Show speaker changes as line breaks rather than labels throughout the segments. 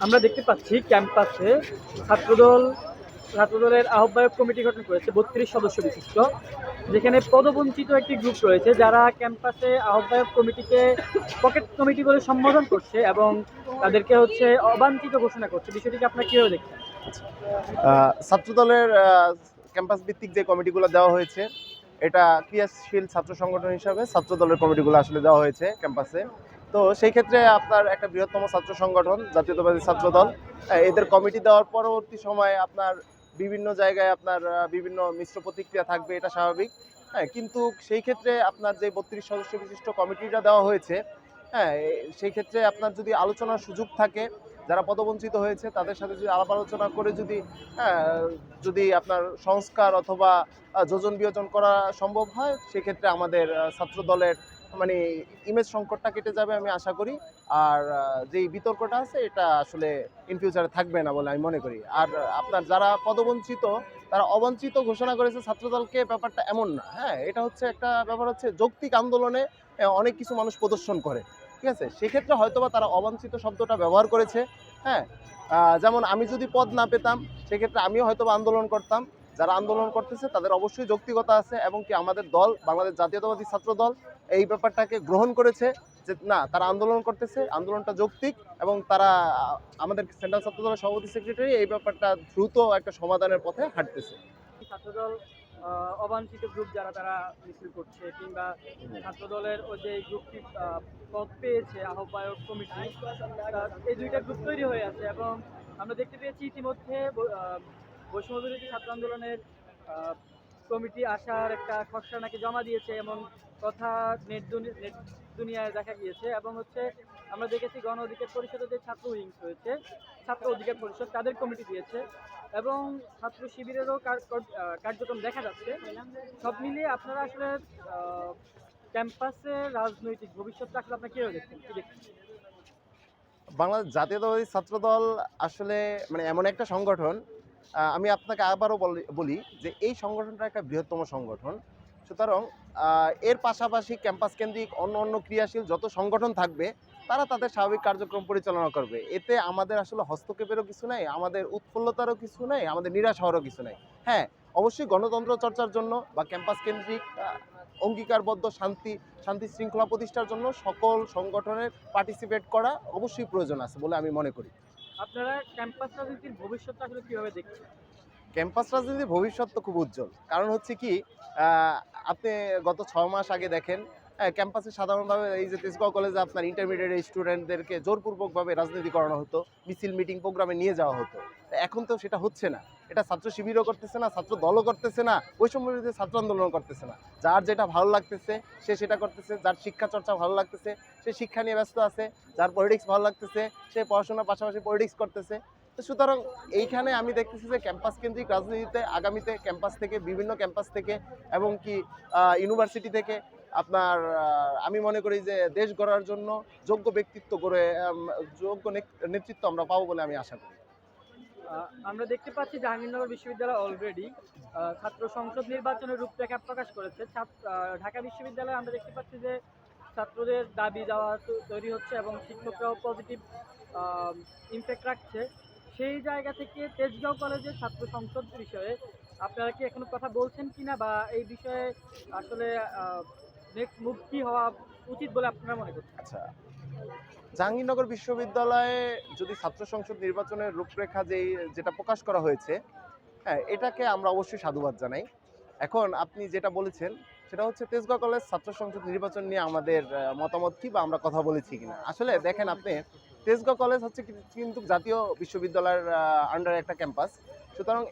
আমরা দেখতে পাচ্ছি ক্যাম্পাসে ছাত্রদল ছাত্রদলের আহ্বায়ক কমিটি গঠন করেছে 32 সদস্য বিশিষ্ট, যেখানে পদবঞ্চিত একটি গ্রুপ রয়েছে যারা ক্যাম্পাসে আহ্বায়ক কমিটিকে পকেট কমিটি বলে সম্বোধন করছে এবং তাদেরকে হচ্ছে অবাঞ্ছিত ঘোষণা করছে। বিষয়টিকে আপনারা কিভাবে দেখছেন?
ছাত্রদলের ক্যাম্পাস ভিত্তিক যে কমিটিগুলো দেওয়া হয়েছে, এটা ক্রিয়াশীল ছাত্র সংগঠন হিসাবে ছাত্রদলের কমিটিগুলো আসলে দেওয়া হয়েছে ক্যাম্পাসে। তো সেই ক্ষেত্রে আপনার একটা বৃহত্তম ছাত্র সংগঠন জাতীয়তাবাদী ছাত্রদল, এদের কমিটি দেওয়ার পরবর্তী সময়ে আপনার বিভিন্ন জায়গায় আপনার বিভিন্ন মিশ্র প্রতিক্রিয়া থাকবে, এটা স্বাভাবিক। হ্যাঁ, কিন্তু সেই ক্ষেত্রে আপনার যে 32 সদস্য বিশিষ্ট কমিটিটা দেওয়া হয়েছে, হ্যাঁ, সেই ক্ষেত্রে আপনার যদি আলোচনার সুযোগ থাকে, যারা পদবঞ্চিত হয়েছে তাদের সাথে যদি আলাপ আলোচনা করে হ্যাঁ, যদি আপনার সংস্কার অথবা যোজন বিয়োজন করা সম্ভব হয়, সেক্ষেত্রে আমাদের ছাত্র দলের মানে ইমেজ সংকটটা কেটে যাবে আমি আশা করি। আর যেই বিতর্কটা আছে এটা আসলে ইন ফিউচারে থাকবে না বলে আমি মনে করি। আর আপনার যারা পদবঞ্চিত তারা অবাঞ্ছিত ঘোষণা করেছে ছাত্রদলকে, ব্যাপারটা এমন না। হ্যাঁ, এটা হচ্ছে একটা ব্যাপার, হচ্ছে যৌক্তিক আন্দোলনে অনেক কিছু মানুষ প্রদর্শন করে, ঠিক আছে? সেক্ষেত্রে হয়তোবা তারা অবাঞ্ছিত শব্দটা ব্যবহার করেছে। হ্যাঁ, যেমন আমি যদি পদ না পেতাম, সেক্ষেত্রে আমিও হয়তোবা আন্দোলন করতাম। যারা আন্দোলন করতেছে তাদের অবশ্যই যৌক্তিকতা আছে, এবং কি আমাদের দল বাংলাদেশ জাতীয়তাবাদী ছাত্র দল এই ব্যাপারটাকে গ্রহণ করেছে যে না, তারা আন্দোলন করতেছে, আন্দোলনটা যৌক্তিক, এবং তারা আমাদের সেন্ট্রাল ছাত্র দলের সভাপতি সেক্রেটারি এই ব্যাপারটা দ্রুত একটা সমাধানের পথে হাঁটতেছে।
ছাত্রদল অবাঞ্ছিত গ্রুপ যারা তারা মিছিল করছে, কিংবা ছাত্রদলের ওই যে গ্রুপটি পদ পেয়েছে আহ্বায়ক কমিটি, এই দুইটা গ্রুপ তৈরি হয়ে আছে এবং আমরা দেখতে পেয়েছি ইতিমধ্যে বৈষম্য বিরোধী ছাত্র আন্দোলনের কমিটি আসার একটা খসড়া নাকি জমা দিয়েছে, এমন কথা নেট দুনিয়ায় দেখা গিয়েছে। এবং হচ্ছে আমরা দেখেছি গণ অধিকার পরিষদের যে ছাত্র উইংস রয়েছে, ছাত্র অধিকার পরিষদ, তাদের কমিটি দিয়েছে এবং ছাত্র শিবিরেরও কার্যক্রম দেখা যাচ্ছে। সব মিলিয়ে আপনারা আসলে ক্যাম্পাসে রাজনৈতিক ভবিষ্যৎটা আসলে আপনারা কিভাবে দেখছেন, কি দেখছেন?
বাংলাদেশ জাতীয়তাবাদী ছাত্র দল আসলে মানে এমন একটা সংগঠন, আমি আপনাকে আবারও বলি যে এই সংগঠনটা একটা বৃহত্তম সংগঠন। সুতরাং এর পাশাপাশি ক্যাম্পাস কেন্দ্রিক অন্য অন্য ক্রিয়াশীল যত সংগঠন থাকবে, তারা তাদের স্বাভাবিক কার্যক্রম পরিচালনা করবে। এতে আমাদের আসলে হস্তক্ষেপেরও কিছু নাই, আমাদের উৎফুল্লতারও কিছু নাই, আমাদের নিরাশ হওয়ারও কিছু নাই। হ্যাঁ, অবশ্যই গণতন্ত্র চর্চার জন্য বা ক্যাম্পাস কেন্দ্রিক অঙ্গীকারবদ্ধ শান্তি শৃঙ্খলা প্রতিষ্ঠার জন্য সকল সংগঠনের পার্টিসিপেট করা অবশ্যই প্রয়োজন আছে বলে আমি মনে করি।
আপনারা ক্যাম্পাস রাজনীতির ভবিষ্যৎটা আসলে কিভাবে দেখছেন?
ক্যাম্পাস রাজনীতির ভবিষ্যৎ তো খুব উজ্জ্বল। কারণ হচ্ছে কি, আহ, আপনি গত 6 মাস আগে দেখেন, ক্যাম্পাসে সাধারণভাবে এই যে তেজগাঁও কলেজে আপনার ইন্টারমিডিয়েট স্টুডেন্টদেরকে জোরপূর্বকভাবে রাজনীতি করানো হতো, মিছিল মিটিং প্রোগ্রামে নিয়ে যাওয়া হতো। এখন তো সেটা হচ্ছে না। এটা ছাত্র শিবিরও করতেছে না, ছাত্র দলও করতেছে না, বৈষম্য বিরোধী ছাত্র আন্দোলন করতেছে না। যার যেটা ভালো লাগতেছে সে সেটা করতেছে, যার শিক্ষা চর্চা ভালো লাগতেছে সে শিক্ষা নিয়ে ব্যস্ত আছে, যার পলিটিক্স ভালো লাগতেছে সে পড়াশোনার পাশাপাশি পলিটিক্স করতেছে। তো সুতরাং এইখানে আমি দেখতেছি যে ক্যাম্পাস কেন্দ্রিক রাজনীতিতে আগামীতে ক্যাম্পাস থেকে, বিভিন্ন ক্যাম্পাস থেকে এবং কি ইউনিভার্সিটি থেকে আপনার আমি মনে করি যে দেশ গড়ার জন্য যোগ্য ব্যক্তিত্ব গড়ে যোগ্য নেতৃত্ব আমরা পাবো বলে আমি আশা করি।
আমরা দেখতে পাচ্ছি জাহাঙ্গীরনগর বিশ্ববিদ্যালয় অলরেডি ছাত্র সংসদ নির্বাচনের রূপরেখা প্রকাশ করেছে। ঢাকা বিশ্ববিদ্যালয়ে আমরা দেখতে পাচ্ছি যে ছাত্রদের দাবি দেওয়া তৈরি হচ্ছে এবং শিক্ষকরাও পজিটিভ ইমপ্যাক্ট রাখছে। সেই জায়গা থেকে তেজগাঁও কলেজের ছাত্র সংসদ বিষয়ে আপনারা কি এখনো কথা বলছেন কিনা, বা এই বিষয়ে আসলে নেক্সট মুভ কি হওয়া উচিত বলে আপনারা মনে করছেন?
আচ্ছা, জাহাঙ্গীরনগর বিশ্ববিদ্যালয়ে যদি ছাত্র সংসদ নির্বাচনের রূপরেখা যেটা প্রকাশ করা হয়েছে, হ্যাঁ, এটাকে আমরা অবশ্যই সাধুবাদ জানাই। এখন আপনি যেটা বলেছেন সেটা হচ্ছে তেজগাঁও কলেজ ছাত্র সংসদ নির্বাচন নিয়ে আমাদের মতামত কি, বা আমরা কথা বলেছি কিনা। আসলে দেখেন আপনি, তেজগাঁও কলেজ হচ্ছে কিন্তু জাতীয় বিশ্ববিদ্যালয়ের আন্ডারে একটা ক্যাম্পাস। সুতরাং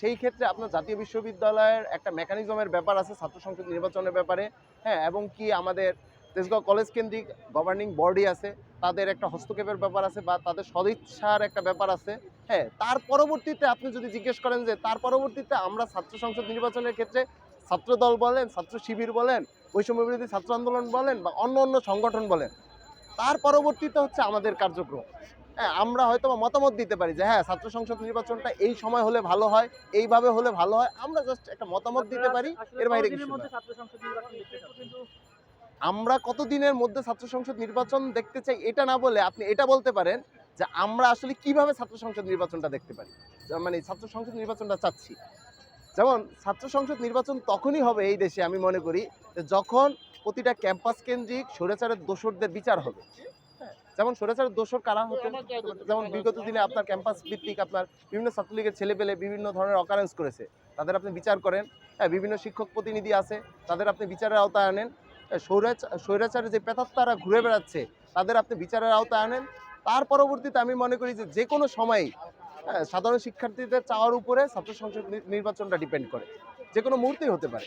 সেই ক্ষেত্রে আপনার জাতীয় বিশ্ববিদ্যালয়ের একটা মেকানিজমের ব্যাপার আছে ছাত্র সংসদ নির্বাচনের ব্যাপারে। হ্যাঁ, এবং কি আমাদের তেজগাঁও কলেজ কেন্দ্রিক গভর্নিং বডি আছে, তাদের একটা হস্তক্ষেপের ব্যাপার আছে বা তাদের সদিচ্ছার একটা ব্যাপার আছে। হ্যাঁ, তার পরবর্তীতে আপনি যদি জিজ্ঞেস করেন যে তার পরবর্তীতে আমরা ছাত্র সংসদ নির্বাচনের ক্ষেত্রে ছাত্র দল বলেন, ছাত্র শিবির বলেন, বৈষম্য বিরোধী ছাত্র আন্দোলন বলেন বা অন্য অন্য সংগঠন বলেন, তার পরবর্তীতে হচ্ছে আমাদের কার্যক্রম। হ্যাঁ, আমরা হয়তো মতামত দিতে পারি যে হ্যাঁ, ছাত্র সংসদ নির্বাচনটা এই সময় হলে ভালো হয়, এইভাবে হলে ভালো হয়, আমরা জাস্ট একটা মতামত দিতে পারি। এর বাইরে কিছু না।
ছাত্র সংসদ নির্বাচন দেখতে চাচ্ছেন?
আমরা কতদিনের মধ্যে ছাত্র সংসদ নির্বাচন দেখতে চাই এটা না বলে আপনি এটা বলতে পারেন যে আমরা আসলে কিভাবে ছাত্র সংসদ নির্বাচনটা দেখতে পারি, মানে ছাত্র সংসদ নির্বাচনটা চাচ্ছি। যেমন ছাত্র সংসদ নির্বাচন তখনই হবে এই দেশে আমি মনে করি যে যখন প্রতিটা ক্যাম্পাস কেন্দ্রিক স্বৈরাচারের দোসরদের বিচার হবে। হ্যাঁ, যেমন স্বৈরাচারের দোসর কারা হতে, যেমন বিগত দিনে আপনার ক্যাম্পাস ভিত্তিক আপনার বিভিন্ন ছাত্রলীগের ছেলেপেলে বিভিন্ন ধরনের অকারেন্স করেছে, তাদের আপনি বিচার করেন। হ্যাঁ, বিভিন্ন শিক্ষক প্রতিনিধি আছে, তাদের আপনি বিচারের আওতায় আনেন। স্বৈরাচারের যে পেতাত্তারা ঘুরে বেড়াচ্ছে তাদের আপনি বিচারের আওতায় আনেন। তার পরবর্তীতে আমি মনে করি যে যে কোনো সময়ই সাধারণ শিক্ষার্থীদের চাওয়ার উপরে ছাত্র সংসদ নির্বাচনটা ডিপেন্ড করে, যে কোনো মুহূর্তেই হতে পারে।